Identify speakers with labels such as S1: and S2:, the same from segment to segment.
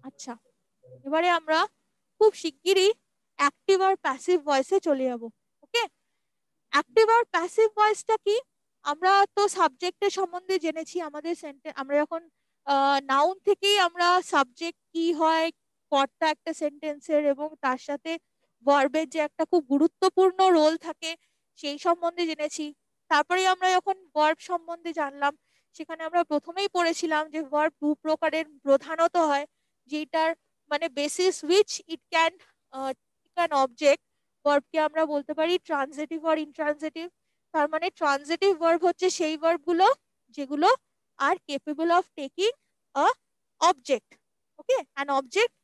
S1: আচ্ছা, এবারে আমরা খুব শিগগিরই অ্যাক্টিভ আর প্যাসিভ ভয়েসে চলে যাব। ওকে, অ্যাক্টিভ আর প্যাসিভ ভয়েসটা কি? আমরা তো সাবজেক্টের সম্বন্ধে জেনেছি। আমাদের আমরা যখন নাউন থেকেই আমরা সাবজেক্ট কি হয়, কর্তা একটা সেন্টেন্সের, এবং তার সাথে ভার্বের যে একটা খুব গুরুত্বপূর্ণ রোল থাকে সেই সম্বন্ধে জেনেছি। তারপরে আমরা যখন ভার্ব সম্বন্ধে জানলাম, সেখানে আমরা প্রথমেই পড়েছিলাম যে ভার্ব দু প্রকারের প্রধানত হয়, যেটার মানে basis which it can object. ভার্বকে আমরা বলতে পারি ট্রানজিটিভ আর ইনট্রানজিটিভ। তার মানে ট্রানজিটিভ ভার্ব হচ্ছে সেই ভার্বগুলো যেগুলো are capable of taking a object. Okay, an object.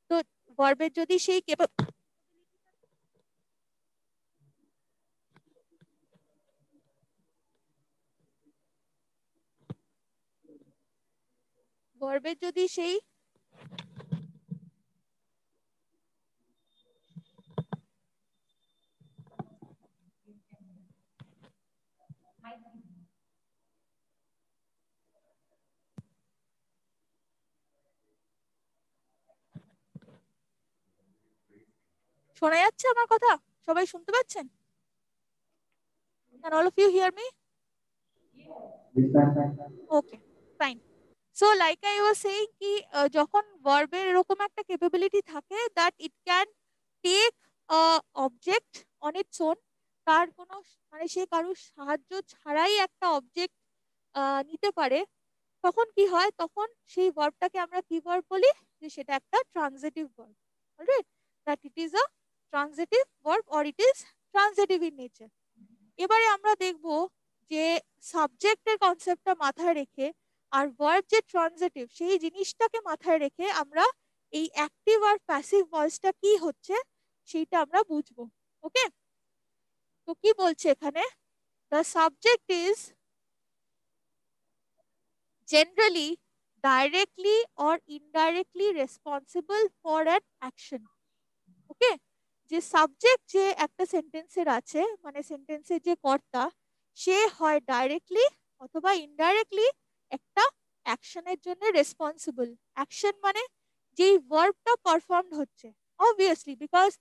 S1: তো ভার্বের যদি সেই ভার্বের যদি সেই শোনা যাচ্ছে আমার কথা? সবাই শুনতে পাচ্ছেন? Can all of you hear me? Okay, fine. So like I was saying কি যখন ভার্বের এরকম একটা ক্যাপাবিলিটি থাকে that it can take object on its own, তার কোনো মানে সে কারোর সাহায্য ছাড়াই একটা অবজেক্ট নিতে পারে, তখন কি হয়? তখন সেই ভার্বটাকে আমরা কি ভার্ব বলি? যে সেটা একটা transitive verb. Alright, that it is a transitive verb or it is transitive in nature. এবারে আমরা দেখব যে সাবজেক্টের কনসেপ্টটা মাথায় রেখে আর ভার্ব যে ট্রানজিটিভ সেই জিনিসটাকে মাথায় রেখে আমরা এই অ্যাক্টিভ আর প্যাসিভ ভয়েসটা কি হচ্ছে সেইটা আমরা বুঝবো। ওকে, তো কি বলছে এখানে? The subject is generally directly or indirectly responsible for an action. ওকে, যে সাবজেক্ট যে একটা সেন্টেন্সের আছে, মানে সেন্টেন্সের যে কর্তা, সে হয় ডাইরেক্টলি অথবা ইনডাইরেক্টলি একটা অ্যাকশনের জন্য রেসপন্সিবল। অ্যাকশন মানে যেই ভার্বটা পারফর্মড হচ্ছে, অবভিয়াসলি, বিকজ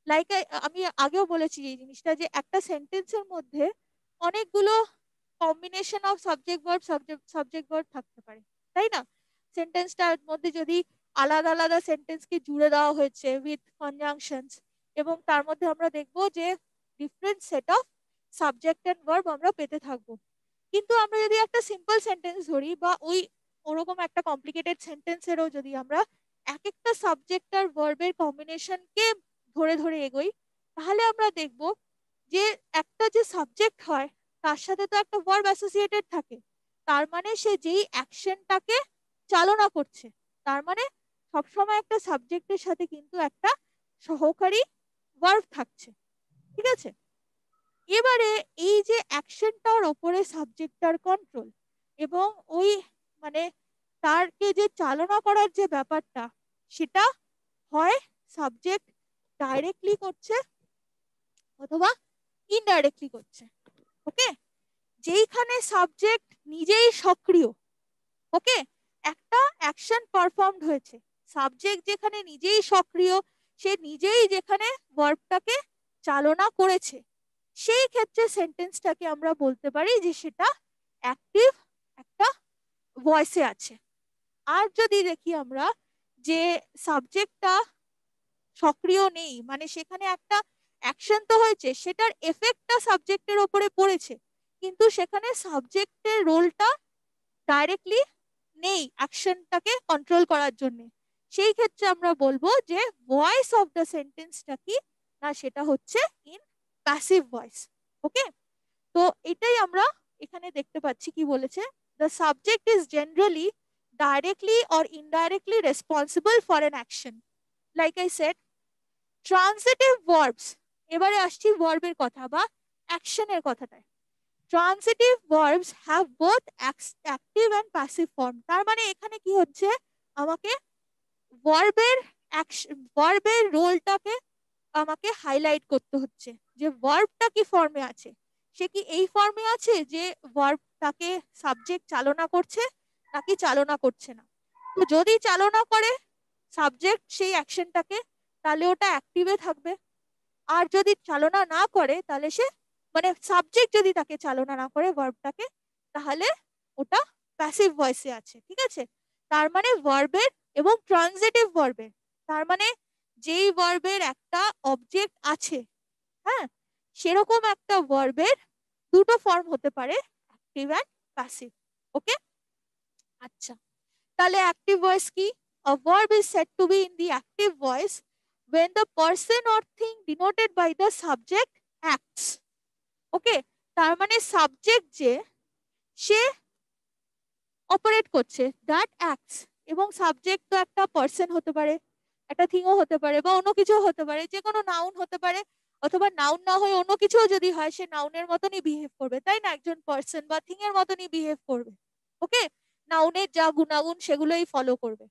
S1: লাইক আমি আগেও বলেছি এই জিনিসটা, যে একটা সেন্টেন্সের মধ্যে অনেকগুলো combination of subject verb subject verb থাকতে পারে, তাই না? সেন্টেন্সটার মধ্যে যদি আলাদা আলাদা সেন্টেন্সকে জুড়ে দেওয়া হয়েছে উইথ কনজাংশনস, এবং তার মধ্যে আমরা দেখব যে different set of subject and verb আমরা পেতে থাকবো। কিন্তু আমরা যদি একটা সিম্পল সেন্টেন্স ধরি বা ওরকম একটা কমপ্লিকেটেড সেন্টেন্সেরও যদি আমরা এক একটা সাবজেক্ট আর ভার্বের কম্বিনেশনকে ধরে ধরে এগোই, তাহলে আমরা দেখব যে একটা যে সাবজেক্ট হয় তার সাথে তো একটা ভার্ব অ্যাসোসিয়েটেড থাকে। তার মানে সে যেই অ্যাকশনটাকে চালনা করছে, তার মানে সবসময় একটা সাবজেক্টের সাথে কিন্তু একটা সহকারী ভার্ব থাকছে। ঠিক আছে, এবারে এই যে অ্যাকশনটার ওপরে সাবজেক্টটার কন্ট্রোল, এবং ওই মানে তারকে যে চালনা করার যে ব্যাপারটা, সেটা হয় সাবজেক্ট ডাইরেক্টলি করছে অথবা ইনডাইরেক্টলি করছে। ওকে, যেইখানে সাবজেক্ট নিজেই সক্রিয়, ওকে, একটা অ্যাকশন পারফর্মড হয়েছে, সাবজেক্ট যেখানে নিজেই সক্রিয়, সে নিজেই যেখানে ভার্বটাকে চালনা করেছে, সেই ক্ষেত্রে সেন্টেন্সটাকে আমরা বলতে পারি যে সেটা অ্যাক্টিভ একটা ভয়েসে আছে। আর যদি দেখি আমরা যে সাবজেক্টটা সক্রিয় নেই, মানে সেখানে একটা অ্যাকশন তো হয়েছে, সেটার এফেক্টটা সাবজেক্টের ওপরে পড়েছে, কিন্তু সেখানে সাবজেক্টের রোলটা ডাইরেক্টলি নেই অ্যাকশনটাকে কন্ট্রোল করার জন্য, সেই ক্ষেত্রে আমরা বলবো যে ভয়েস অফ দ্য সেন্টেন্সটা কি না, সেটা হচ্ছে ইন প্যাসিভ ভয়েস। ওকে, তো এটাই আমরা এখানে দেখতে পাচ্ছি কি বলেছে, the subject is generally directly or indirectly responsible for an action. Like I said, transitive verbs, এবারে আসছি ভার্বের কথা বা অ্যাকশনের কথাটায়। Transitive verbs have both active and passive form. তার মানে এখানে কি হচ্ছে, আমাকে ভার্বের ভার্বের রোলটাকে আমাকে হাইলাইট করতে হচ্ছে, যে ভার্বটা কি ফর্মে আছে। সে কি এই ফর্মে আছে যে ভার্বটাকে সাবজেক্ট চালনা করছে নাকি চালনা করছে না। তো যদি চালনা করে সাবজেক্ট সেই অ্যাকশনটাকে, তাহলে ওটা অ্যাক্টিভে থাকবে। আর যদি চালনা না করে তাহলে সে, মানে সাবজেক্ট যদি তাকে চালনা না করে ভার্বটাকে, তাহলে ওটা প্যাসিভ ভয়েসে আছে। ঠিক আছে? তার মানে ভার্বের এবং ট্রানজিটিভ ভার্বের, তার মানে যেই ভার্বের একটা অবজেক্ট আছে, হ্যাঁ, সেরকম একটা ভার্বের দুটো ফর্ম হতে পারে, অ্যাক্টিভ অ্যান্ড প্যাসিভ। ওকে? আচ্ছা, তাহলে অ্যাক্টিভ ভয়েস কি? A verb is said to be in the active voice when the person or thing denoted by the subject acts. ওকে, তার মানে সাবজেক্ট যে, সে অপারেট করছে, দ্যাট অ্যাক্টস। এবং সাবজেক্ট তো একটা পার্সন হতে পারে, একটা থিংও হতে পারে, বা অন্য কিছু হতে পারে, যে কোনো নাউন হতে পারে, অথবা নাউন না হয়ে অন্য কিছুও যদি হয়, সে নাউনের মতনই বিহেভ করবে, তাই না? একজন পার্সন বা থিং এর মতনই বিহেভ করবে। ওকে, নাউনের যা গুণাগুণ সেগুলোই ফলো করবে।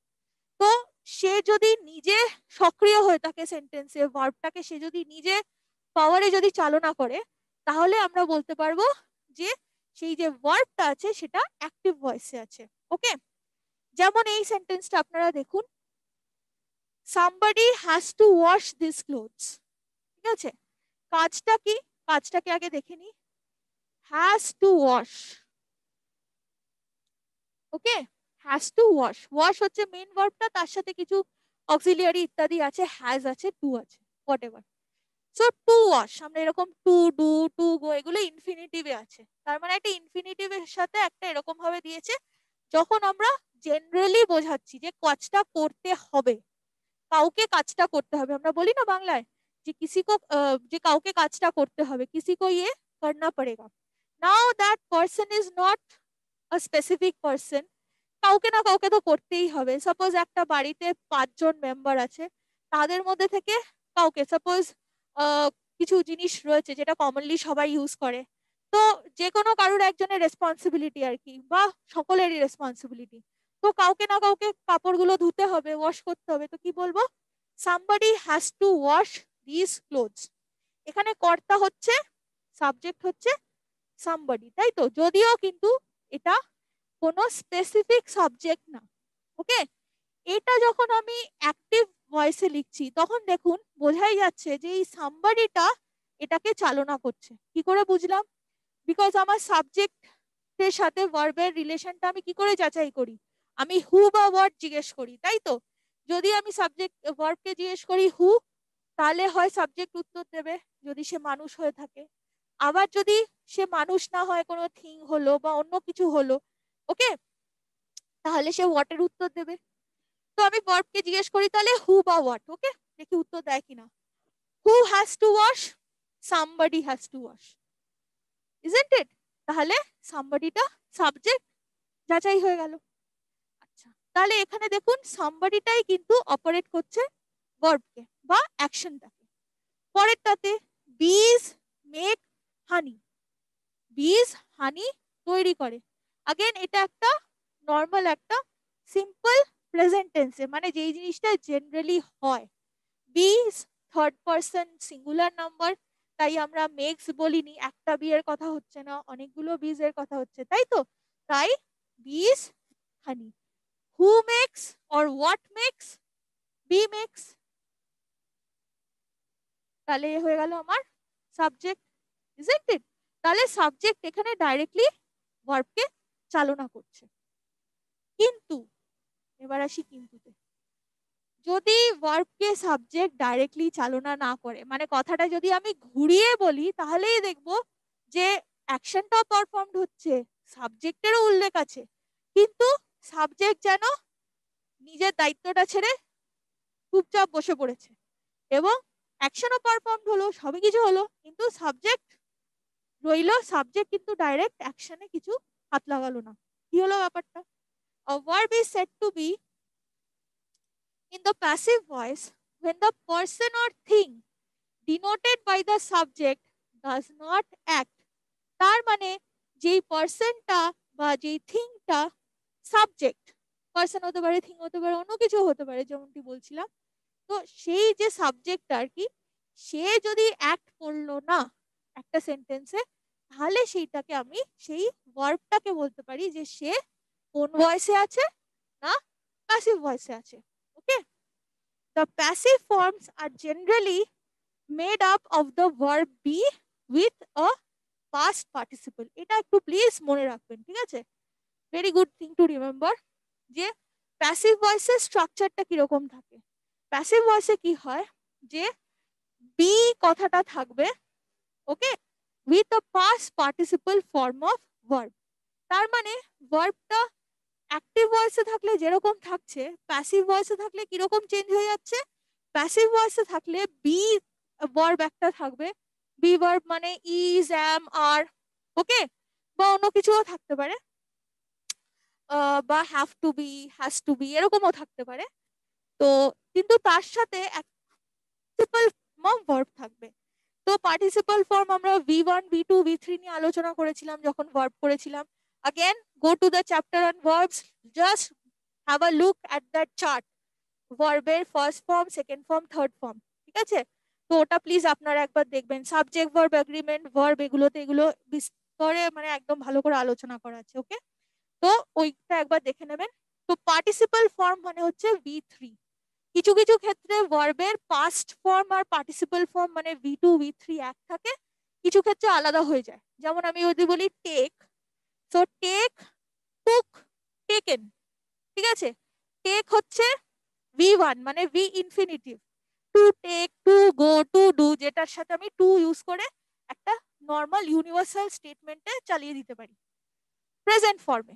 S1: তো সে যদি নিজে সক্রিয় হয়ে থাকে সেন্টেন্সে, ভার্বটাকে সে যদি নিজে পাওয়ারে যদি চালনা করে, তাহলে আমরা বলতে পারবো যে সেই যে ভার্বটা আছে সেটা অ্যাক্টিভ ভয়েসে আছে। ওকে, যেমন এই সেন্টেন্সটা আপনারা দেখুন, somebody has to wash these clothes। ঠিক আছে, কাজটা কি? কাজটাকে আগে দেখে নি, has to wash। Okay, has to wash, wash হচ্ছে মেইন ভার্বটা, তার সাথে কিছু অক্সিলিয়ারি ইত্যাদি আছে, হ্যাজ আছে, টু আছে, what ever. So two wash, আমরা এরকম টু ডু, টু গো, এগুলো ইনফিনিটিভে আছে। তার মানে একটা ইনফিনিটিভের সাথে একটা এরকম ভাবে দিয়েছে, যখন আমরা জেনারেলি বোঝাচ্ছি যে কাজটা করতে হবে, কাউকে কাজটা করতে হবে। আমরা বলি না বাংলায় যে কিসি কো, যে কাউকে কাজটা করতে হবে, কিসি কো ইয়ে করনা পড়েগা। Now that person is not a specific person, কাউকে না কাউকে তো করতেই হবে। সাপোজ একটা বাড়িতে 5 জন মেম্বার আছে, তাদের মধ্যে থেকে কাউকে, সাপোজ কিছু জিনিস রয়েছে যেটা কমনলি সবাই ইউজ করে, তো যে কোনো কারোর একজনের রেসপন্সিবিলিটি আর কি, বা সকলেরই রেসপন্সিবিলিটি, তো কাউকে না কাউকে কাপড়গুলো ধুতে হবে, ওয়াশ করতে হবে। তো কি বলবো? somebody has to wash these clothes। এখানে কর্তা হচ্ছে, সাবজেক্ট হচ্ছে somebody, তাই তো? যদিও কিন্তু এটা কোনো স্পেসিফিক সাবজেক্ট না। ওকে, এটা যখন আমি অ্যাক্টিভ ভয়েসে লিখছি, তখন দেখুন বোঝাই যাচ্ছে যে এই সামবডিটা এটাকে চালনা করছে। কি করে বুঝলাম? বিকজ আমার সাবজেক্টের সাথে ভার্বের রিলেশনটা আমি কি করে যাচাই করি? আমি হু বা হোয়াট জিজ্ঞেস করি, তাই তো? যদি আমি সাবজেক্ট ভার্বকে জিজ্ঞেস করি হু, তাহলে হয় সাবজেক্ট উত্তর দেবে যদি সে মানুষ হয়ে থাকে, আবার যদি সে মানুষ না হয়, কোনো থিং হলো বা অন্য কিছু হলো, ওকে, তাহলে সে হোয়াটের উত্তর দেবে। তো আমি ভার্বকে জিজ্ঞেস করি তাহলে হু বা হোয়াট, ওকে, দেখি উত্তর দেয় কিনা। Who has to wash, somebody has to wash, isn't it? তাহলে সামবডিটা সাবজেক্ট, যাচাই হয়ে গেল। আচ্ছা, তাহলে এখানে দেখুন সামবডিটাই কিন্তু অপারেট করছে ভার্বকে বা অ্যাকশনটাকে। পরেরটাতে, বিজ মেক হানি, বিজ হানি তৈরি করে। अगेन এটা একটা নর্মাল, একটা সিম্পল প্রেজেন্ট টেন্সে, মানে যেই জিনিসটা জেনারেলি হয়। বিজ থার্ড পারসন সিঙ্গুলার নাম্বার, তাই আমরা মেক্স বলিনি, একটা বি এর কথা হচ্ছে না, অনেকগুলো বিজ এর কথা হচ্ছে, তাই তো? তাই bees honey. Who makes or what makes? Bee makes. তাহলে হয়ে গেল আমার সাবজেক্ট, ইজন্ট ইট? তাহলে সাবজেক্ট এখানে ডাইরেক্টলি ভার্বকে চালনা করছে। কিন্তু এবার আসি কিন্তুতে, যদি ভার্বকে সাবজেক্ট ডাইরেক্টলি চালনা না করে, মানে কথাটা যদি আমি ঘুরিয়ে বলি, তাহলেই দেখবো যে অ্যাকশনটাও পারফর্মড হচ্ছে, সাবজেক্টেরও উল্লেখ আছে, কিন্তু সাবজেক্ট যেন নিজের দায়িত্বটা ছেড়ে চুপচাপ বসে পড়েছে, এবং অ্যাকশনও পারফর্মড হলো, সবই কিছু হলো, কিন্তু সাবজেক্ট রইলো, সাবজেক্ট কিন্তু ডাইরেক্ট অ্যাকশনে কিছু হাত লাগালো না। কি হলো ব্যাপারটা? A verb is said to be in the passive voice when the person or thing denoted by the subject does not act। তার মানে যেই পার্সনটা বা যেই থিংটা, সাবজেক্ট, পার্সন হতে পারে, থিং হতে পারে, অন্য কিছু হতে পারে, যেমনটি বলছিলাম, তো সেই যে সাবজেক্টটা আর কি, সে যদি অ্যাক্ট করলো না একটা সেন্টেন্সে, তাহলে সেইটাকে আমি, সেই ভার্বটাকে বলতে পারি যে সে কোন ভয়েসে আছে না, প্যাসিভ ভয়েসে আছে। Okay, the passive forms are generally made up of the verb be with a past participle. এটা একটু প্লিজ মনে রাখবেন, ঠিক আছে? Very good thing to remember যে প্যাসিভ ভয়েসের স্ট্রাকচারটা কিরকম থাকে। প্যাসিভ ভয়েসে কি হয় যে বি কথাটা থাকবে, okay, with a past participle form of verb. তার মানে ভার্বটা অ্যাক্টিভ ভয়েসে থাকলে যেরকম থাকছে, প্যাসিভ ভয়েসে থাকলে কিরকম চেঞ্জ হয়ে যাচ্ছে। প্যাসিভ ভয়েসে থাকলে বি ভার্ব একটা থাকবে, বি ভার্ব মানে ইজ, অ্যাম, আর, ওকে, বা অন্য কিছুও থাকতে পারে, বা have to be, has to be, এরকমও থাকতে পারে। তো কিন্তু তার সাথে পার্টিসিপাল ফর্ম অফ ভার্ব থাকবে। তো পার্টিসিপাল ফর্ম আমরা V1, V2, V3 নিয়ে আলোচনা করেছিলাম যখন ভার্ব করেছিলাম। again go to the chapter on verbs, just have a look at that chart, ভার্বের first form, second form, third form, ঠিক আছে? তো ওটা প্লিজ আপনারা একবার দেখবেন। সাবজেক্ট, ভার্ব, এগ্রিমেন্ট, ভার্ব, এগুলোতে এগুলো বিস্তরে মানে একদম ভালো করে আলোচনা করা আছে। ওকে, তো ওইটা একবার দেখে নেবেন। তো পার্টিসিপাল ফর্ম মানে হচ্ছে V3। কিছু কিছু ক্ষেত্রে ভার্বের পাস্ট ফর্ম আর পার্টিসিপাল ফর্ম মানে V2, V3 এক থাকে, কিছু ক্ষেত্রে আলাদা হয়ে যায়। যেমন আমি যদি বলি take, so take, took, taken, ঠিক আছে? টেক হচ্ছে V1 মানে V infinitive, to take, to go, to do, যেটার সাথে আমি টু ইউজ করে একটা নর্মাল ইউনিভার্সাল স্টেটমেন্টে চালিয়ে দিতে পারি প্রেজেন্ট ফর্মে,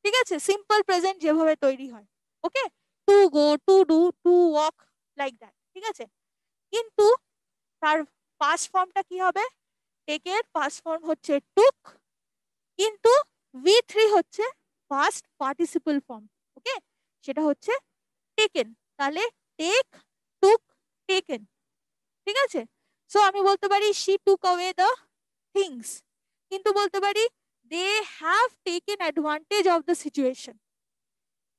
S1: ঠিক আছে? সিম্পল প্রেজেন্ট যেভাবে তৈরি হয়, okay, to go, to do, to walk, like that, ঠিক আছে? কিন্তু তার পাস্ট ফর্মটা কি হবে? টেকের পাস্ট ফর্ম হচ্ছে টুক, কিন্তু V3 হচ্ছে পাস্ট পার্টিসিপল ফর্ম, ওকে, সেটা হচ্ছে টেকেন। তাহলে টেক, টুক, টেকেন, ঠিক আছে? সো আমি বলতে পারি she took away the things, কিন্তু বলতে পারি they have taken advantage of the situation,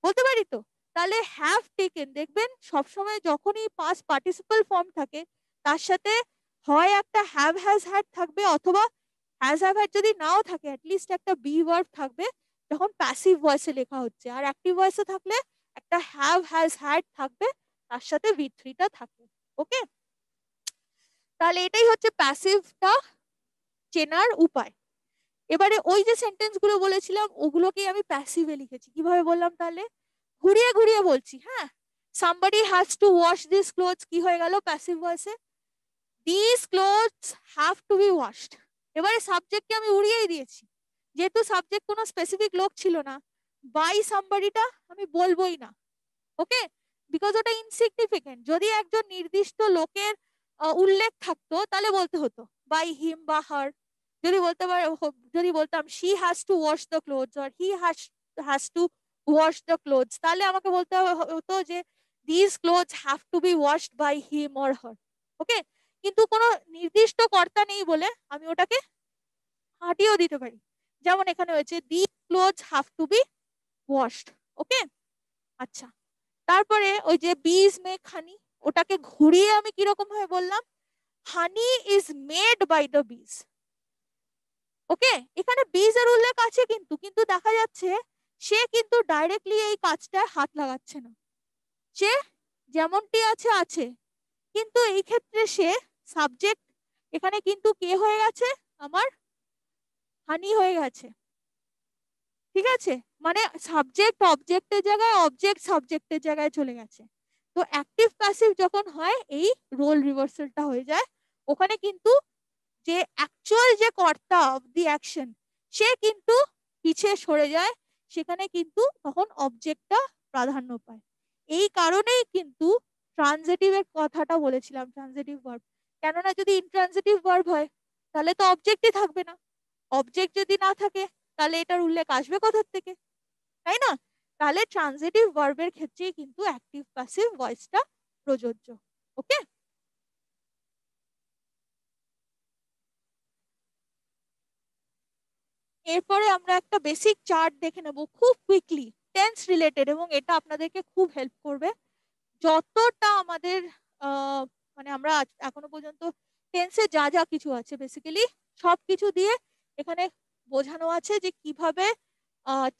S1: বলতে পারি তো? তাহলে হ্যাভ টেকেন, দেখবেন সবসময় যখনই পাস্ট পার্টিসিপল ফর্ম থাকে তার সাথে হয় একটা হ্যাভ হ্যাজ হ্যাড থাকবে, অথবা হ্যাজ হ্যাভ হ্যাড যদি নাও থাকে অ্যাটলিস্ট একটা বি ভার্ব থাকবে যখন প্যাসিভ ভয়েসে লেখা হচ্ছে। আর অ্যাক্টিভ ভয়েসে থাকলে একটা হ্যাভ হ্যাজ হ্যাড থাকবে, তার সাথে V3টা থাকবে। ওকে, তাহলে এটাই হচ্ছে প্যাসিভটা চেনার উপায়। এবারে ওই যে সেন্টেন্স গুলো বলেছিলাম ওগুলোকেই আমি প্যাসিভে লিখেছি। কিভাবে বললাম তাহলে? ঘুরিয়ে ঘুরিয়ে বলছি। হ্যাঁ, somebody has to wash these clothes কি হয়ে গেল passive ভয়েসে? these clothes have to be washed। এবারে সাবজেক্টকে আমি উড়িয়েই দিয়েছি, যেহেতু সাবজেক্ট কোনো স্পেসিফিক লোক ছিল না, বাই সামবডিটা আমি বলবোই না। ওকে, বিকজ ওটা ইনসিগনিফিকেন্ট। যদি একজন নির্দিষ্ট লোকের উল্লেখ থাকতো তাহলে বলতে হতো বাই হিম বা হার। যদি বলতে পারে, যদি বলতাম she has to wash the clothes or he has to wash the clothes, তাহলে আমাকে বলতে হতো যে this clothes have to be washed by him or her. Okay, কিন্তু কোনো নির্দিষ্ট কর্তা নেই বলে আমি ওটাকে হাঁটিয়েও দিতে পারি। যেমন এখানে হয়েছে the clothes have to be washed. Okay, আচ্ছা, তারপরে ওই যে বিজ মেক হানি, ওটাকে ঘুরিয়ে আমি কিরকম ভাবে বললাম? Honey is made by the bees. Okay, এখানে বিজ এর উল্লেখ আছে কিন্তু কিন্তু দেখা যাচ্ছে সে কিন্তু ডাইরেক্টলি এই কাজটায় হাত লাগাচ্ছে না, সে যেমনটি আছে আছে, কিন্তু এই ক্ষেত্রে সে সাবজেক্ট এখানে কিন্তু কে হয়ে গেছে? আমার হানি হয়ে গেছে, ঠিক আছে? মানে সাবজেক্ট অবজেক্টের জায়গায়, অবজেক্ট সাবজেক্টের জায়গায় চলে গেছে। তো অ্যাক্টিভ প্যাসিভ যখন হয় এই রোল রিভার্সালটা হয়ে যায়। ওখানে কিন্তু যে অ্যাকচুয়াল যে কর্তা অফ দি অ্যাকশন সে কিন্তু পিছিয়ে সরে যায়, সেখানে কিন্তু তখন অবজেক্টটা প্রাধান্য পায়। এই কারণেই কিন্তু ট্রানজিটিভের কথাটা বলেছিলাম, ট্রানজিটিভ ভার্ব। কেননা যদি ইনট্রানজিটিভ ভার্ব হয় তাহলে তো অবজেক্টই থাকবে না। অবজেক্ট যদি না থাকে তাহলে এটার উল্লেখ আসবে কোথা থেকে, তাই না? তাহলে ট্রানজিটিভ ভার্বের ক্ষেত্রেই কিন্তু অ্যাক্টিভ প্যাসিভ ভয়েসটা প্রযোজ্য। ওকে, এরপরে আমরা একটা বেসিক চার্ট দেখে নেব খুব কুইকলি, টেন্স রিলেটেড, এবং এটা আপনাদেরকে খুব হেল্প করবে। যতটা আমাদের মানে আমরা এখনো পর্যন্ত টেন্সে যা যা কিছু আছে বেসিক্যালি সব কিছু দিয়ে এখানে বোঝানো আছে যে কিভাবে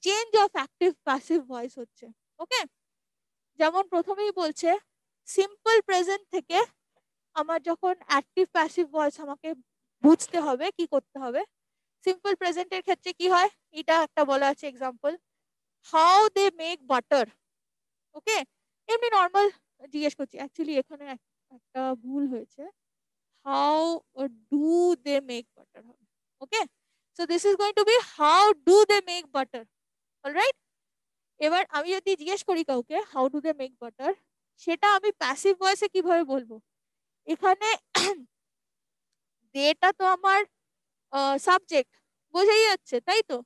S1: change of active passive voice হচ্ছে। ওকে, যেমন প্রথমেই বলছে সিম্পল প্রেজেন্ট থেকে আমার যখন অ্যাক্টিভ প্যাসিভ ভয়েস আমাকে বুঝতে হবে কি করতে হবে। সিম্পল প্রেজেন্টের ক্ষেত্রে কি হয়, এটা একটা বলা আছে example, how they make butter. Okay, এমনি নর্মাল জিজ্ঞেস করছি, অ্যাকচুয়ালি এখানে একটা ভুল হয়েছে, how do they make butter হবে। Okay, so this is going to be how do they make butter. Alright, এবার আমি যদি জিজ্ঞেস করি কাউকে how do they make butter, সেটা আমি প্যাসিভ ভয়েসে কিভাবে বলবো? এখানে দেটা তো আমার সাবজেক্ট, বোঝাই যাচ্ছে তাই তো।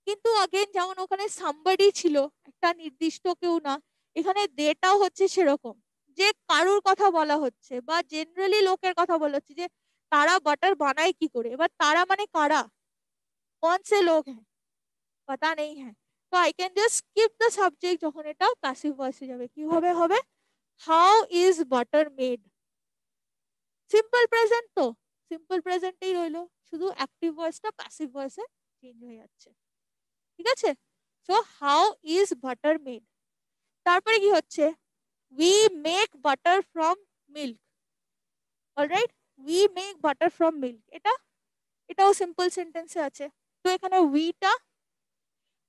S1: কিন্তু আগেন যেমন ওখানে সামবাডি ছিল, একটা নির্দিষ্ট কেউ না, এখানে দেটাও হচ্ছে সেরকম, যে কারুর কথা বলা হচ্ছে বা জেনারেলি লোকের কথা বলা হচ্ছে যে তারা বাটার বানায় কি করে। এবার তারা মানে কারা, कौन से लोग हैं पता नहीं है, তো I can just skip the subject. যখন এটা প্যাসিভ ভয়েসে যাবে কি হবে, হবে how is butter made. Simple present তো সিম্পল প্রেজেন্টেই রইলো, শুধু অ্যাক্টিভ ভয়েসটা প্যাসিভ ভয়েসে চেঞ্জ হয়ে যাচ্ছে। ঠিক আছে, so how is butter made. তারপরে কি হচ্ছে, we make butter from milk. Alright, we make butter from milk, এটাও সিম্পল সেন্টেন্সে আছে। তো এখানে উইটা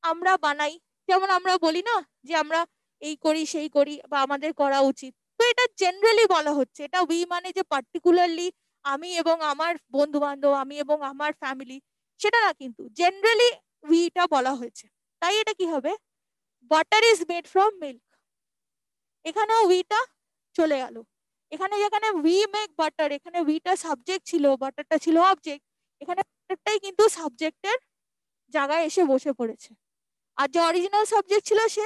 S1: আমরা বানাই, যেমন আমরা বলি না যে আমরা এই করি সেই করি বা আমাদের করা উচিত, তো এটা জেনারেলি বলা হচ্ছে। এটা উই মানে যে পার্টিকুলারলি আমি এবং আমার বন্ধু বান্ধব, আমি এবং আমার ফ্যামিলি, সেটা না, কিন্তু জেনারেলি উইটা বলা হয়েছে। তাই এটা কি হবে, butter is made from milk. এখানেও উইটা চলে গেল। এখানে যেখানে উই মেক বাটার, এখানে উইটা সাবজেক্ট ছিল, বাটারটা ছিল অবজেক্ট, এখানে বাটারটাই কিন্তু সাবজেক্টের জায়গায় এসে বসে পড়েছে। আর যে অরিজিনাল সাবজেক্ট ছিল সে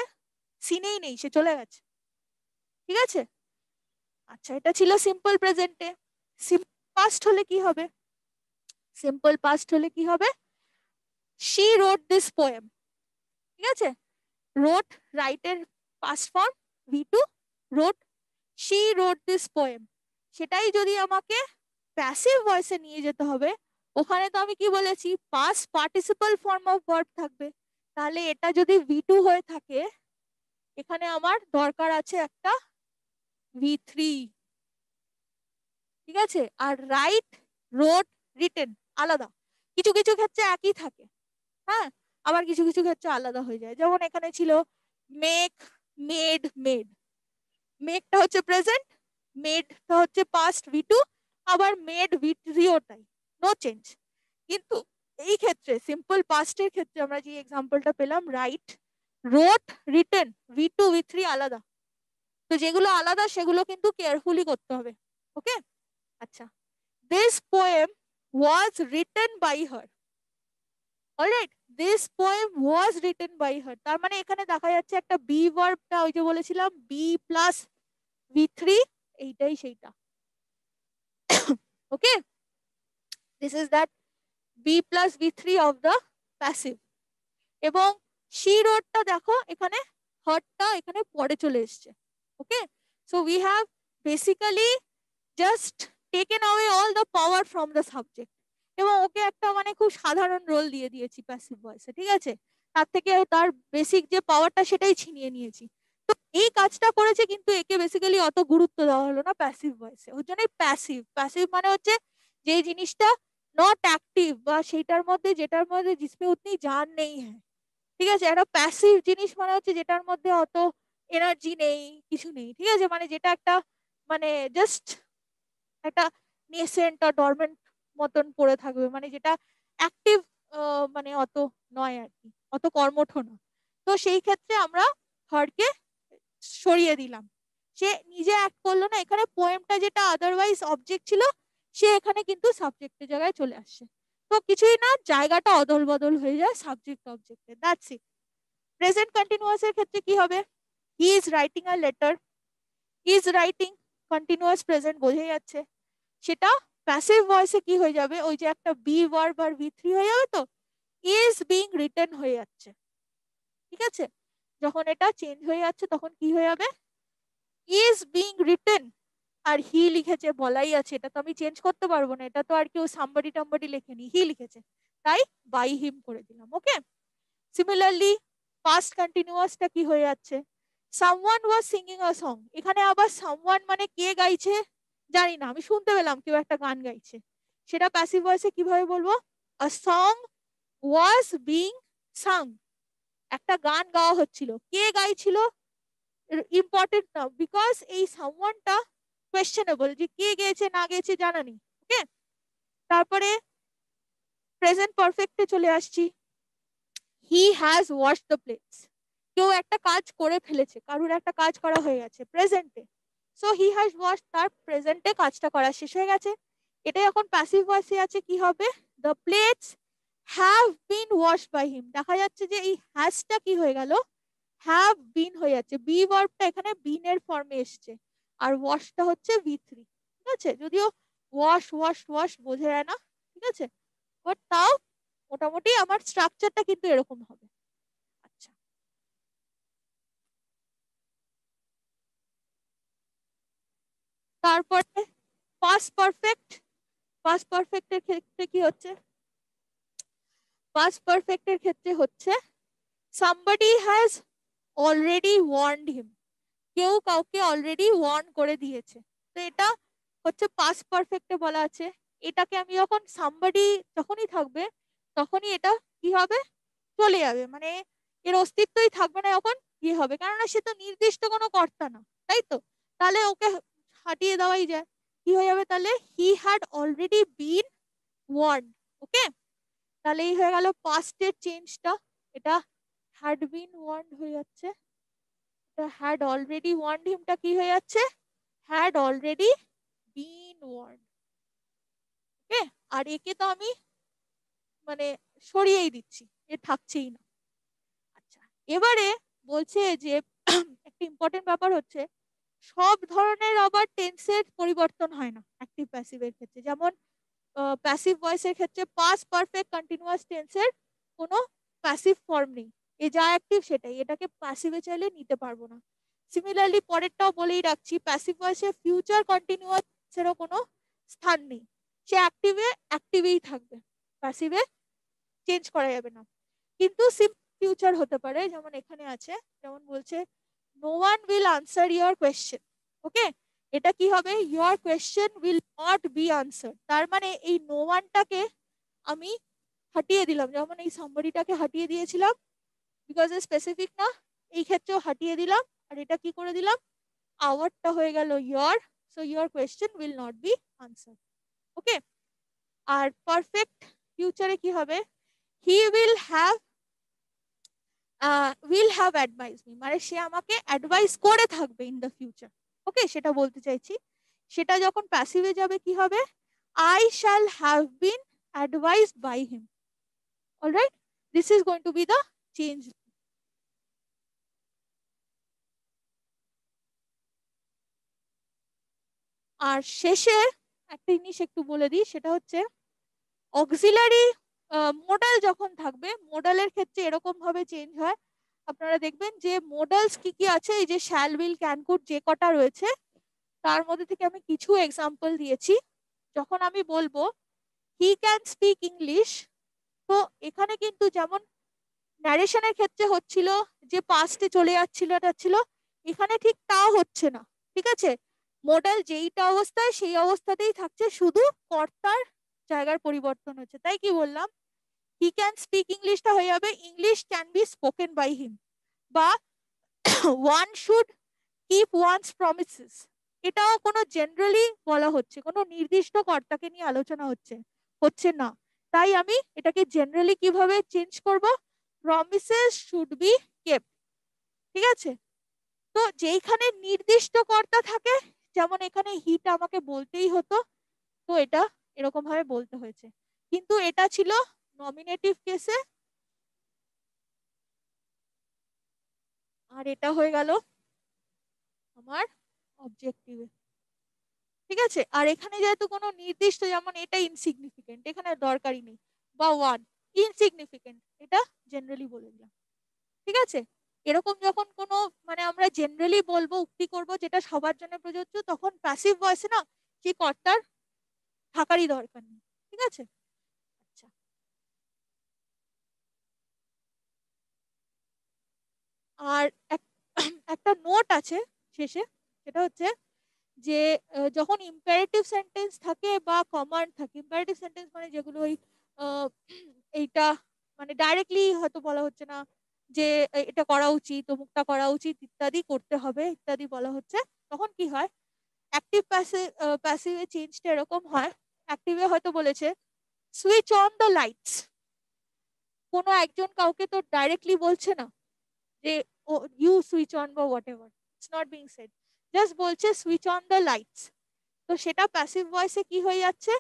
S1: সিনেই নেই, সে চলে গেছে। ঠিক আছে, আচ্ছা এটা ছিল সিম্পল প্রেজেন্টে। সিম্পল পাস্ট হলে কি হবে, সিম্পল পাস্ট হলে কি হবে, শি রোট দিস পোয়েম। ঠিক আছে, রোট রাইটের past form V2, wrote, she wrote this poem. সেটাই যদি আমাকে প্যাসিভ ভয়েসে নিয়ে যেতে হবে, ওখানে তো আমি কি বলেছি, past participle form of verb থাকবে। তাহলে এটা যদি V2 হয়ে থাকে, এখানে আমার দরকার আছে একটা V3। ঠিক আছে, আর রাইট, রোট, রিটেন আলাদা, কিছু কিছু ক্ষেত্রে একই থাকে, হ্যাঁ, আবার কিছু কিছু ক্ষেত্রে আলাদা হয়ে যায়। যেমন এখানে ছিল মেক, মেড, মেড, মেকটা হচ্ছে প্রেজেন্ট, মেডটা হচ্ছে পাস্ট V2, আবার মেড V3ও তাই, নো চেঞ্জ। কিন্তু এই ক্ষেত্রে সিম্পল পাস্টের ক্ষেত্রে আমরা যে এক্সাম্পলটা পেলাম, রাইট, রোট, রিটেন, V2 V3 আলাদা। তো যেগুলো আলাদা সেগুলো কিন্তু কেয়ারফুলি করতে হবে। ওকে, আচ্ছা, this poem was written by her. Alright, this poem was written by her, তার মানে এখানে দেখা যাচ্ছে একটা বি ভার্বটা, ওই যে বলেছিলাম বি প্লাস V3, এইটাই সেইটা। Okay, this is that be plus V3 of the passive. এবং শি রোডটা দেখো এখানে হারটা এখানে পরে চলে এসছে। Okay, so we have basically just taken away all the power from the subject, এবং ওকে একটা মানে খুব সাধারণ রোল দিয়ে দিয়েছি প্যাসিভ ভয়েসে। ঠিক আছে, তার থেকে তার বেসিক যে পাওয়ারটা সেটাই ছিনিয়ে নিয়েছি। তো এই কাজটা করেছে, কিন্তু একে বেসিক্যালি অত গুরুত্ব দেওয়া হলো না প্যাসিভ ভয়েসে, ওর জন্যই প্যাসিভ। প্যাসিভ মানে হচ্ছে যে জিনিসটা নট অ্যাক্টিভ, বা সেইটার মধ্যে যেটার মধ্যে জিসমে উতনি জান নেই হ্যাঁ। ঠিক আছে, একটা প্যাসিভ জিনিস মানে হচ্ছে যেটার মধ্যে অত এনার্জি নেই, কিছু নেই। ঠিক আছে, মানে যেটা একটা মানে জাস্ট একটা নেসেন্ট বা ডরমেন্ট মতন পড়ে থাকবে, মানে যেটা অ্যাক্টিভ মানে অত নয় আর কি, অত কর্মঠ না। তো সেই ক্ষেত্রে আমরা হারকে সরিয়ে দিলাম, সে নিজে অ্যাক্ট করলো না। এখানে পোয়েমটা যেটা আদারওয়াইজ অবজেক্ট ছিল, সে এখানে কিন্তু সাবজেক্টের জায়গায় চলে আসছে। তো কিছুই না, জায়গাটা অদল বদল হয়ে যায় সাবজেক্ট অবজেক্টে, দ্যাটস ইট। প্রেজেন্ট কন্টিনিউয়াস এর ক্ষেত্রে কি হবে, he is writing a letter, is writing continuous present, বোঝাই যাচ্ছে। সেটা প্যাসিভ ভয়েসে কি হয়ে যাবে, ওই যে একটা বি ভার্ব আর V3 হয়ে যাবে, তো ইজ বিং রিটেন হয়ে যাচ্ছে। ঠিক আছে, যখন এটা চেঞ্জ হয়ে যাচ্ছে তখন কি হয়ে যাবে, ইজ বিং রিটেন, আর হি লিখেছে বলাই আছে, এটা তো আমি চেঞ্জ করতে পারবো না, এটা তো আর কেউ সামবাডি টামবাডি লেখেনি, হি লিখেছে, তাই বাই হিম করে দিলাম। ওকে, সিমিলারলি পাস্ট কন্টিনিউয়াসটা কি হয়ে যাচ্ছে, someone was singing a song, এখানে আবার সামওয়ান মানে কে গাইছে জানি না, আমি শুনতে পেলাম কেউ একটা গান গাইছে, সেটা প্যাসিভ ভয়েসে কিভাবে বলবো? A song was being sung, একটা গান গাওয়া হচ্ছিল, কে গাইছিল ইম্পর্টেন্ট না, বিকজ এই সামওয়ানটা কোয়েশ্চেনেবল, যে কে গেয়েছে না গেয়েছে জানা নেই। ওকে, তারপরে প্রেজেন্ট পারফেক্টে চলে আসছি। He has washed the plates, কেউ একটা কাজ করে ফেলেছে, কারুর একটা কাজ করা হয়ে গেছে প্রেজেন্টে, সো হি হ্যাজ ওয়াশ, তার প্রেজেন্টে কাজটা করা শেষ হয়ে গেছে। এটা যখন প্যাসিভ ভয়েসে আছে কি হবে? The plates have been wash by him, দেখা যাচ্ছে যে এই হ্যাজটা কি হয়ে গেল? হ্যাভ বিন হয়ে যাচ্ছে, বি ভার্বটা এখানে বিন এর ফর্মে এসছে, আর ওয়াশটা হচ্ছে ভি3। ঠিক আছে, যদিও ওয়াশ ওয়াশ ওয়াশ বোঝা যায় না, ঠিক আছে, বাট তাও মোটামুটি আমার স্ট্রাকচারটা কিন্তু এরকম হবে। আচ্ছা, তারপরে পাস্ট পারফেক্ট। পাস্ট পারফেক্টের ক্ষেত্রে কি হচ্ছে? পাস্ট পারফেক্টের ক্ষেত্রে হচ্ছে somebody has already warned him, কেউ কাউকে অলরেডি ওয়ার্ন করে দিয়েছে, তো এটা হচ্ছে পাস্ট পারফেক্টে বলা আছে। এটাকে আমি যখন সামবডি যখনই থাকবে তখনই এটা কি হবে? চলে যাবে, মানে এর অস্তিত্বই থাকবে না, যখন কি হবে, কেননা সে তো নির্দিষ্ট কোনো কর্তা না, তাই তো, তাহলে ওকে হাঁটিয়ে দেওয়াই যায়। কি হয়ে যাবে তাহলে? He had already been warn. Okay, তাহলে এই হয়ে গেল পাস্টের চেঞ্জটা, এটা হ্যাড বিন ওয়ার্ন হয়ে যাচ্ছে, এটা হ্যাড অলরেডি ওয়ার্নড হিমটা কি হয়ে যাচ্ছে? Had already been warned. Okay, আর একে তো আমি মানে সরিয়েই দিচ্ছি, এ থাকছেই না। আচ্ছা, এবারে বলছে যে একটা ইম্পর্টেন্ট ব্যাপার হচ্ছে, সব ধরনের আবার টেন্সের পরিবর্তন হয় না অ্যাক্টিভ প্যাসিভের ক্ষেত্রে, যেমন প্যাসিভ ভয়েসের ক্ষেত্রে পাস্ট পারফেক্ট কন্টিনিউয়াস টেন্সের কোনো প্যাসিভ ফর্ম নেই, এ যা অ্যাক্টিভ সেটাই, এটাকে প্যাসিভে চাইলে নিতে পারবো না। সিমিলারলি পরেরটাও বলেই রাখছি, প্যাসিভ ভয়েসে ফিউচার কন্টিনিউয়াসেরও কোনো স্থান নেই, সে অ্যাক্টিভে অ্যাক্টিভেই থাকবে, প্যাসিভে চেঞ্জ করা যাবে না। কিন্তু ফিউচার হতে পারে, যেমন এখানে আছে, যেমন বলছে no one will answer your question. Okay, এটা কি হবে? Your question will not be answer, তার মানে এই নো ওয়ানটাকে আমি হাটিয়ে দিলাম, যেমন এই সাম্বডিটাকে হাটিয়ে দিয়েছিলাম, বিকজ এ স্পেসিফিক না, এই ক্ষেত্রেও হাটিয়ে দিলাম, আর এটা কি করে দিলাম? আওয়ারটা হয়ে গেল your, so your question will not be answer. Okay, আর পারফেক্ট ফিউচারে কি হবে? He will have advise me, মানে সে আমাকে অ্যাডভাইস করে থাকবে ইন দ্য ফিউচার। ওকে, সেটা বলতে চাইছি, সেটা যখন প্যাসিভে যাবে কি হবে? I shall have been advised by him. Alright, this is going to be the change. আর শেষে একটা জিনিস একটু বলে দিই, সেটা হচ্ছে অক্সিলারি মোডাল যখন থাকবে, মোডালের ক্ষেত্রে এরকম ভাবে চেঞ্জ হয়, আপনারা দেখবেন যে মোডালস কি কি আছে, এই যে শ্যাল উইল ক্যান কুড যে কটা রয়েছে, তার মধ্যে থেকে আমি কিছু এক্সাম্পল দিয়েছি। যখন আমি বলবো হি ক্যান স্পিক ইংলিশ, তো এখানে কিন্তু যেমন ন্যারেশনের ক্ষেত্রে হচ্ছিল যে পাস্টে চলে যাচ্ছিল, এখানে ঠিক তাও হচ্ছে না। ঠিক আছে, মোডাল যেইটা অবস্থায় সেই অবস্থাতেই থাকছে, শুধু কর্তার জায়গার পরিবর্তন হচ্ছে। তাই কি বললাম? হি ক্যান স্পিক ইংলিশটা হয়ে যাবে English can be spoken by him, বা one should keep one's promises, এটাও কোনো জেনারেলি বলা হচ্ছে, কোনো নির্দিষ্ট কর্তাকে নিয়ে আলোচনা হচ্ছে হচ্ছে না। তাই আমি এটাকে জেনারেলি কিভাবে চেঞ্জ করব? Promises should be kept. ঠিক আছে, তো যেইখানে নির্দিষ্ট কর্তা থাকে, যেমন এখানে হিটা আমাকে বলতেই হতো, তো এটা এরকম ভাবে বলতে হয়েছে, কিন্তু এটা ছিল নমিনেটিভ কেসে, আর এটা হয়ে গেল আমার অবজেক্টিভে। ঠিক আছে, আর এখানে যেহেতু কোনো নির্দিষ্ট, যেমন এটা ইনসিগনিফিকেন্ট, এখানে দরকারই নেই, বা ওয়ান ইনসিগনিফিকেন্ট, এটা জেনারেলি বলে দিলাম। ঠিক আছে, এরকম যখন কোনো মানে আমরা জেনারেলি বলবো, উক্তি করব যেটা সবার জন্য প্রযোজ্য, তখন প্যাসিভ ভয়েসে না সেই কর্তার থাকারই দরকার নেই। ঠিক আছে, আচ্ছা, আর একটা আছে শেষে, সেটা হচ্ছে যে যখন ইম্পারেটিভ সেন্টেন্স থাকে বা কমান্ড থাকে, ইম্পারেটিভ সেন্টেন্স মানে যেগুলো ওই এইটা মানে ডাইরেক্টলি হয়তো বলা হচ্ছে না যে এটা করা উচিত, অমুকটা করা উচিত, ইত্যাদি করতে হবে ইত্যাদি বলা হচ্ছে, তখন কি হয় অ্যাক্টিভ প্যাসিভে চেঞ্জটা এরকম হয়। অ্যাক্টিভে হয়তো বলেছে সুইচ অন দ্য লাইটস, কোনো একজন কাউকে তো ডাইরেক্টলি বলছে না যে ইউ সুইচ অন বা whatever, it's not being said, just বলছে সুইচ অন দ্য লাইটস। তো সেটা প্যাসিভ ভয়েসে কি হয়ে যাচ্ছে,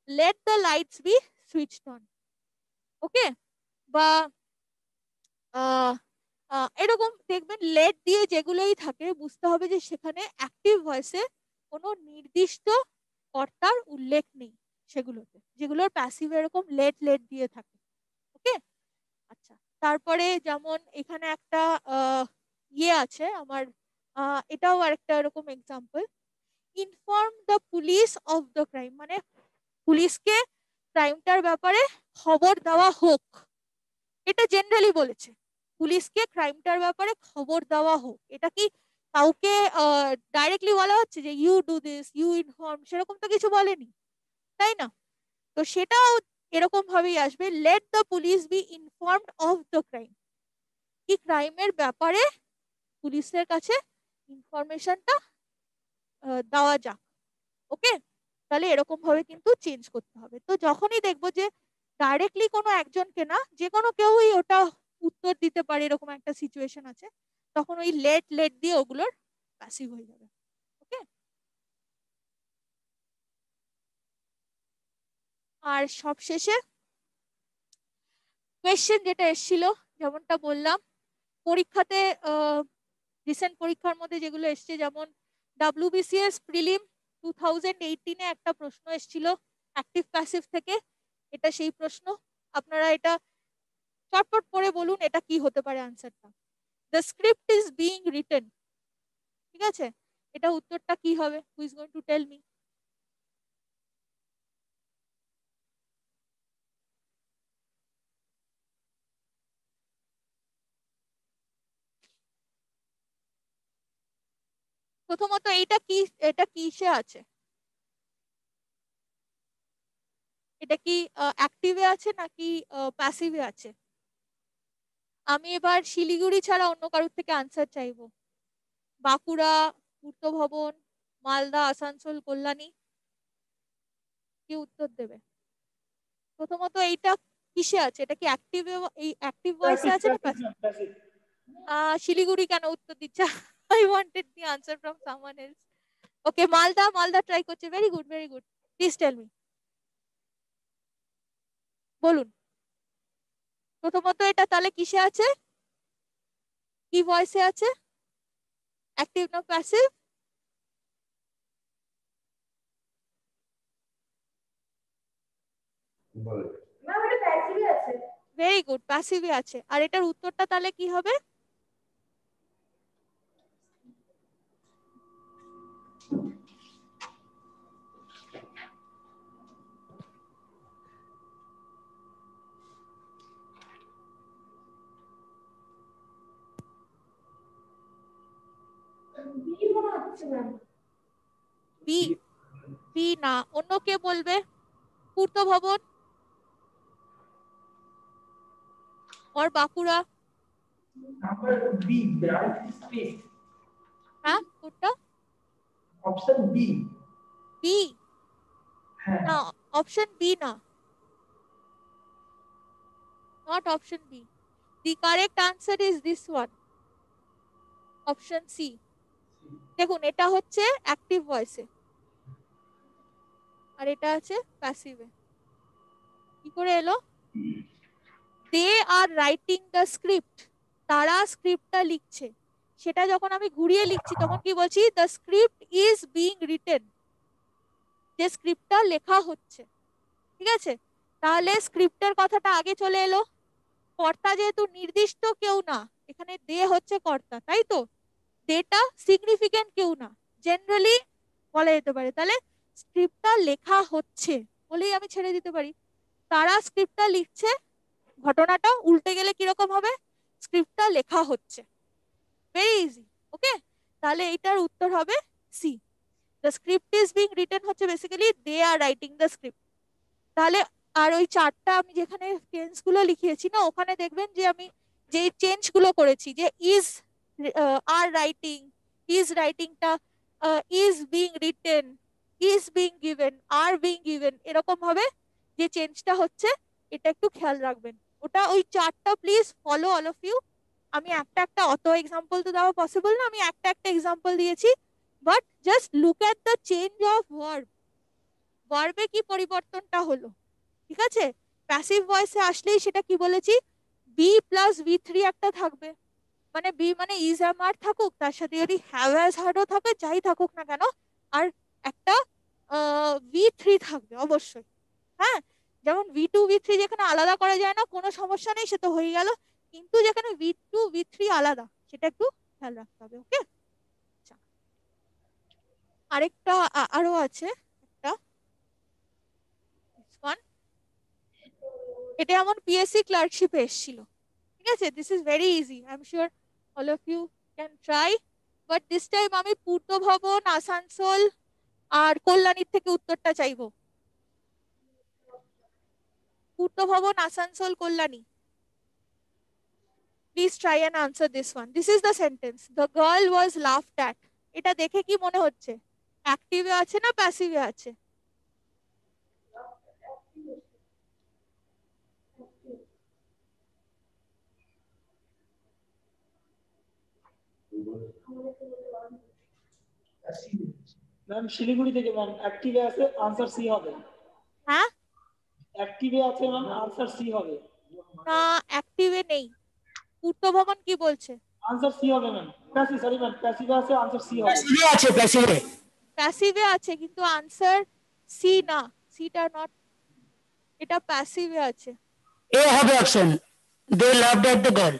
S1: let the lights be switched on. Okay, বা এরকম দেখবেন লেট দিয়ে যেগুলোই থাকে বুঝতে হবে যে সেখানে অ্যাক্টিভ ভয়েসে কোনো নির্দিষ্ট কর্তার উল্লেখ নেই সেগুলোতে, যেগুলোর প্যাসিভ এরকম লেট লেট দিয়ে থাকে। ওকে, আচ্ছা, তারপরে যেমন এখানে একটা ইয়ে আছে আমার, এটাও আরেকটা এরকম example, inform the police of the crime, মানে পুলিশকে ক্রাইমটার ব্যাপারে খবর দেওয়া হোক, এটা জেনারেলি বলেছে পুলিশকে ক্রাইমটার ব্যাপারে খবর দেওয়া হোক। এটা কি কাউকে ডাইরেক্টলি বলা হচ্ছে যে you do this, you inform, সেরকম তো কিছু বলেনি, তাই না? তো সেটাও এরকম ভাবেই আসবে, let the police B informed of the crime, কি ক্রাইমের ব্যাপারে পুলিশের কাছে ইনফরমেশনটা দেওয়া যাক। ওকে, তাহলে এরকম ভাবে কিন্তু চেঞ্জ করতে হবে। তো যখনই দেখবো যে ডাইরেক্টলি কোনো একজনকে না, যে কোনো কেউই ওটা উত্তর দিতে পারে এরকম একটা সিচুয়েশন আছে, তখন ওই লেট লেট দিয়ে ওগুলোর প্যাসিভ হয়ে যাবে। ওকে, আর সবশেষে কোয়েশ্চেন যেটা এসেছিল, যেমনটা বললাম পরীক্ষাতে, রিসেন্ট পরীক্ষার মধ্যে যেগুলো এসছে, যেমন WBCS প্রিলিম 2018-এ একটা প্রশ্ন এসেছিল অ্যাক্টিভ প্যাসিভ থেকে, এটা সেই প্রশ্ন। আপনারা এটা চটপট পড়ে বলুন এটা কি হতে পারে আনসারটা। The script is being written, ঠিক আছে, এটা উত্তরটা কি হবে? Who is going to tell me? প্রথমত এইটা কি, এটা কিসে আছে? এটা কি অ্যাক্টিভে আছে নাকি প্যাসিভে আছে? আমি এবার শিলিগুড়ি ছাড়া অন্য কারোর থেকে আনসার চাইবো। বাঁকুড়া, পূর্ত ভবন, মালদা, আসানসোল, কল্যাণী, কি উত্তর দেবে? প্রথমত এইটা কিসে আছে? এটা কি অ্যাক্টিভে, এই অ্যাক্টিভ ভয়েসে আছে না প্যাসিভ? শিলিগুড়ি কেন উত্তর দিচ্ছে? I wanted the answer from someone else. Okay, Malda, Malda try করছে, very good very good, please tell me, বলুন প্রথমত এটা তাহলে কিসে আছে, কি ভয়েসে আছে, অ্যাক্টিভ না প্যাসিভ? ভেরি গুড, প্যাসিভে আছে। আর এটার উত্তরটা তাহলে কি হবে? বি, বি না, অন্য কে বলবে? পূর্ত ভবন और Bankura.
S2: Number B, bright space.
S1: হ্যাঁ, কোনটা?
S2: Option B.
S1: বি
S2: হ্যাঁ,
S1: না, অপশন বি না, not option B. The correct answer is this one, option C. দেখুন এটা হচ্ছে অ্যাক্টিভ ভয়েসে আর এটা আছে প্যাসিভে। কি করে এলো? দে আর রাইটিং দ্য স্ক্রিপ্ট, তারা স্ক্রিপ্টটা লিখছে। সেটা যখন আমি ঘুরিয়ে লিখছি তখন কি বলছি, the script is being written, যে স্ক্রিপ্টটা লেখা হচ্ছে। ঠিক আছে, তাহলে স্ক্রিপ্টের কথাটা আগে চলে এলো। কর্তা যেহেতু নির্দিষ্ট কেউ না, এখানে দে হচ্ছে কর্তা, তাই তো, দেটা সিগনিফিকেন্ট কেউ না, জেনারেলি বলা যেতে পারে। তাহলে স্ক্রিপ্টটা লেখা হচ্ছে বলেই আমি ছেড়ে দিতে পারি। তারা স্ক্রিপ্টটা লিখছে, ঘটনাটা উল্টে গেলে কিরকম হবে, স্ক্রিপ্টটা লেখা হচ্ছে, ভেরি ইজি। ওকে, তাহলে এটার উত্তর হবে C. The script is being written হচ্ছে basically they are writing the script. তাহলে আর ওই চারটা আমি যেখানে টেন্স গুলো লিখিয়েছি না, ওখানে দেখবেন যে আমি যে চেঞ্জ গুলো করেছি, যে ইজ আর রাইটিং, ইজ রাইটিংটা is being written, is being given, are being given, এরকম ভাবে যে চেঞ্জটা হচ্ছে, এটা একটু খেয়াল রাখবেন। ওটা ওই চারটা please follow all of you. আমি একটা একটা অত এক্সাম্পল তো দেওয়া পসিবল না, আমি একটা একটা এক্সাম্পল দিয়েছি, but just look at the change of verb. ভার্বে কি পরিবর্তনটা হলো, ঠিক আছে? প্যাসিভ ভয়েসে আসলেই সেটা কি বলেছি, বি প্লাস ভি থ্রি একটা থাকবে, মানে বি মানে ইজ এম আর থাকুক, তার সাথে যদি হ্যাভ হ্যাজ হার্ডও থাকে, যাই থাকুক না কেন, আর একটা ভি থ্রি থাকবে অবশ্যই। হ্যাঁ, যেমন ভি টু ভি থ্রি যেখানে আলাদা করা যায় না কোনো সমস্যা নেই, সে তো হয়ে গেল, কিন্তু যেখানে ভি টু ভি থ্রি আলাদা, সেটা একটু খেয়াল রাখতে হবে। ওকে, আরেকটা আরো আছে একটা, one, এটা এমন পিএসসি ক্লার্কশিপে এসেছিল, ঠিক আছে? This is very easy, I am sure all of you can try, but this time আমি পূর্ত ভবন, আসানসোল আর কল্যাণীর থেকে উত্তরটা চাইবো। পূর্ত ভবন, Asansol, Kalyani, please try and answer this one. This is the sentence, the girl was laughed at. এটা দেখে কি মনে হচ্ছে, অ্যাক্টিভে আছে না প্যাসিভে আছে?
S3: ম্যাম শিলিগুড়ি থেকে ম্যাম, অ্যাক্টিভে আছে, আনসার সি হবে।
S1: হ্যাঁ,
S3: অ্যাক্টিভে আছে ম্যাম, আনসার সি হবে।
S1: না, অ্যাক্টিভে নেই। পূর্ত ভবন কি বলছে?
S3: আনসার সি হবে ম্যাম। প্যাসিভ, সরি ম্যাম, প্যাসিভে আছে, আনসার সি হবে।
S4: প্যাসিভে আছে, প্যাসিভে।
S1: প্যাসিভে আছে কিন্তু আনসার সি না, সিটা নট, এটা প্যাসিভে আছে।
S4: এ হবে option, they loved at the girl.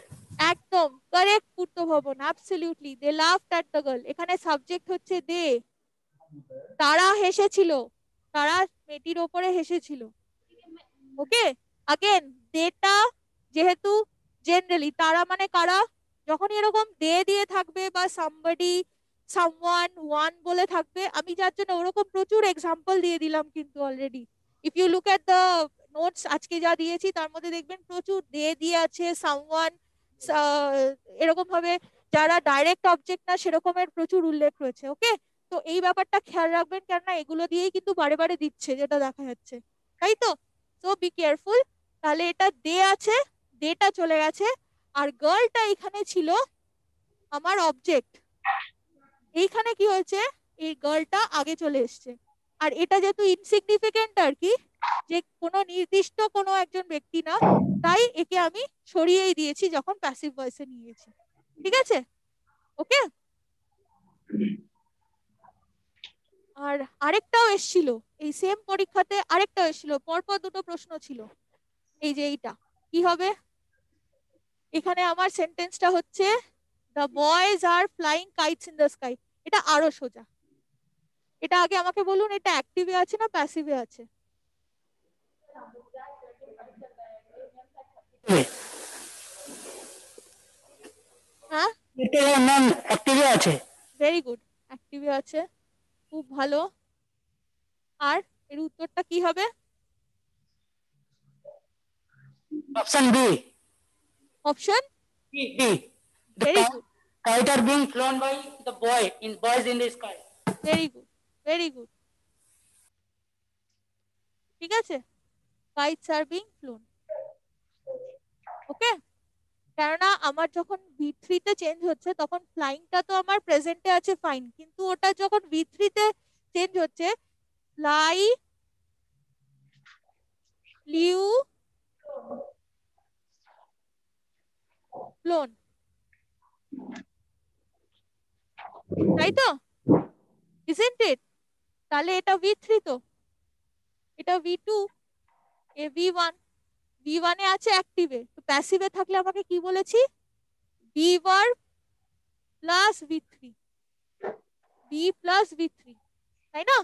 S1: একদম correct Purta Bhavan, absolutely, they laughed at the girl. এখানে সাবজেক্ট হচ্ছে দে, তারা হেসেছিল, তারা মেয়েটির ওপরে হেসেছিল। ওকে, আগেন দেটা যেহেতু জেনারেলি, তারা মানে কারা, যখন এরকম দে দিয়ে থাকবে বা সামবডি, সামওয়ান, ওয়ান বলে থাকবে, আমি যার জন্য ওরকম প্রচুর এক্সাম্পল দিয়ে দিলাম কিন্তু already. If you look at the notes আজকে যা দিয়েছি, তার মধ্যে দেখবেন প্রচুর দে দিয়ে আছে, সামওয়ান, এরকম ভাবে যারা ডাইরেক্ট অবজেক্ট না সেরকমের প্রচুর উল্লেখ রয়েছে। ওকে, তো এই ব্যাপারটা খেয়াল রাখবেন, কেননা এগুলো দিয়েই কিন্তু বারে বারে দিচ্ছে, যেটা দেখা যাচ্ছে, তাই তো? So be careful. তাহলে এটা দে আছে, দেটা চলে গেছে, আর গার্লটা এখানে ছিল আমার অবজেক্ট। এইখানে কি হয়েছে, এই গার্লটা আগে চলে এসছে, আর এটা যেহেতু ইনসিগনিফিকেন্ট আর কি, যে কোনো নির্দিষ্ট কোনো একজন ব্যক্তি না, তাই একে আমি সরিয়েই দিয়েছি যখন প্যাসিভ ভয়েসে নিয়েছি। ঠিক আছে? ওকে, আর আরেকটাও এসছিল এই সেম পরীক্ষাতে, আরেকটাও এসছিল, পরপর দুটো প্রশ্ন ছিল। এই যে এইটা কি হবে, এখানে আমার সেন্টেন্সটা হচ্ছে the boys are flying kites in the sky. এটা আরো সোজা, এটা আগে আমাকে বলুন, এটা অ্যাক্টিভে আছে না প্যাসিভে আছে? হ্যাঁ,
S4: এটা ম্যাম অ্যাক্টিভে আছে।
S1: ভেরি গুড, অ্যাক্টিভে আছে, খুব ভালো। আর এর উত্তরটা কি হবে?
S4: Option B.
S1: Option
S4: B, B. The
S1: very good,
S4: kite are being flown by the boys in the sky.
S1: Very good, very good, ঠিক আছে, কাইটস আর বিং ফ্লোন। ওকে, কেননা আমার যখন ভি থ্রিতে চেঞ্জ হচ্ছে, তখন ফ্লাইংটা তো আমার প্রেজেন্টে আছে, ফাইন, কিন্তু ওটা যখন ভি থ্রিতে চেঞ্জ হচ্ছে, ফ্লাই, ফ্লিউ, ফ্লোন, তাই তো? Isn't it? তাহলে এটা ভি থ্রি, তো এটা V two, A V one, V ওয়ানে আছে অ্যাক্টিভে, তো প্যাসিভে থাকলে আমাকে কি বলেছি, B verb plus V three, B plus V three, তাই না?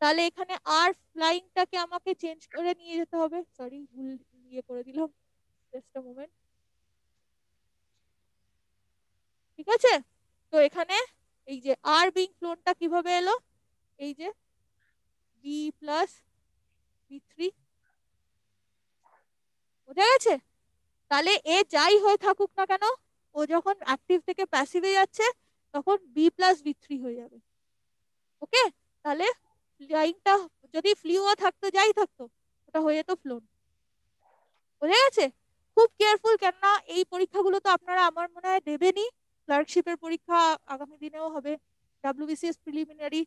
S1: তাহলে এখানে আর ফ্লাইংটাকে আমাকে চেঞ্জ করে নিয়ে যেতে হবে, সরি ভুল ইয়ে করে দিলাম, জাস্ট আ মোমেন্ট। ঠিক আছে, তো এখানে এই যে আর বিং ফ্লোনটা কিভাবে এলো, এই যে বি প্লাস বি3, বোঝা গেছে? তাহলে এ যাই হয়ে থাকুক না কেন, ও যখন অ্যাক্টিভ থেকে প্যাসিভে যাচ্ছে তখন বি প্লাস বি3 হয়ে যাবে। ওকে, তাহলে লাইনটা যদি ফ্লিও থাকতো, যাই থাকতো, ওটা হয়ে যেত ফ্লোন। বোঝা গেছে? খুব কেয়ারফুল, কেননা এই পরীক্ষাগুলো তো আপনারা আমার মনে হয় দেবেনই, ক্লার্কশিপের পরীক্ষা আগামী দিনেও হবে, ডাব্লিউবিসিএস প্রিলিমিনারি।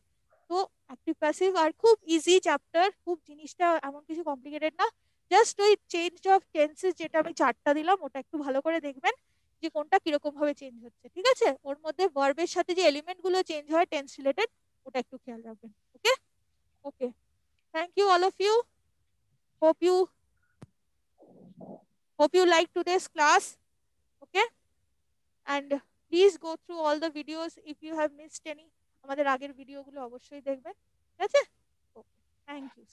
S1: তো অ্যাক্টিভ প্যাসিভ আর খুব ইজি চ্যাপ্টার, খুব জিনিসটা এমন কিছু কমপ্লিকেটেড না। জাস্ট ওই চেঞ্জ অফ টেন্সেস যেটা আমি চারটা দিলাম, ওটা একটু ভালো করে দেখবেন যে কোনটা কিরকম ভাবে চেঞ্জ হচ্ছে, ঠিক আছে? ওর মধ্যে ভার্বের সাথে যে এলিমেন্ট গুলো চেঞ্জ হয় টেন্স রিলেটেড, ওটা একটু খেয়াল রাখবেন। Okay, okay, thank you all of you. hope you hope you like today's class. Okay, and please go through all the videos. If you have missed any, আমাদের আগের ভিডিওগুলো অবশ্যই দেখবেন, ঠিক আছে? ওকে, থ্যাংক ইউ।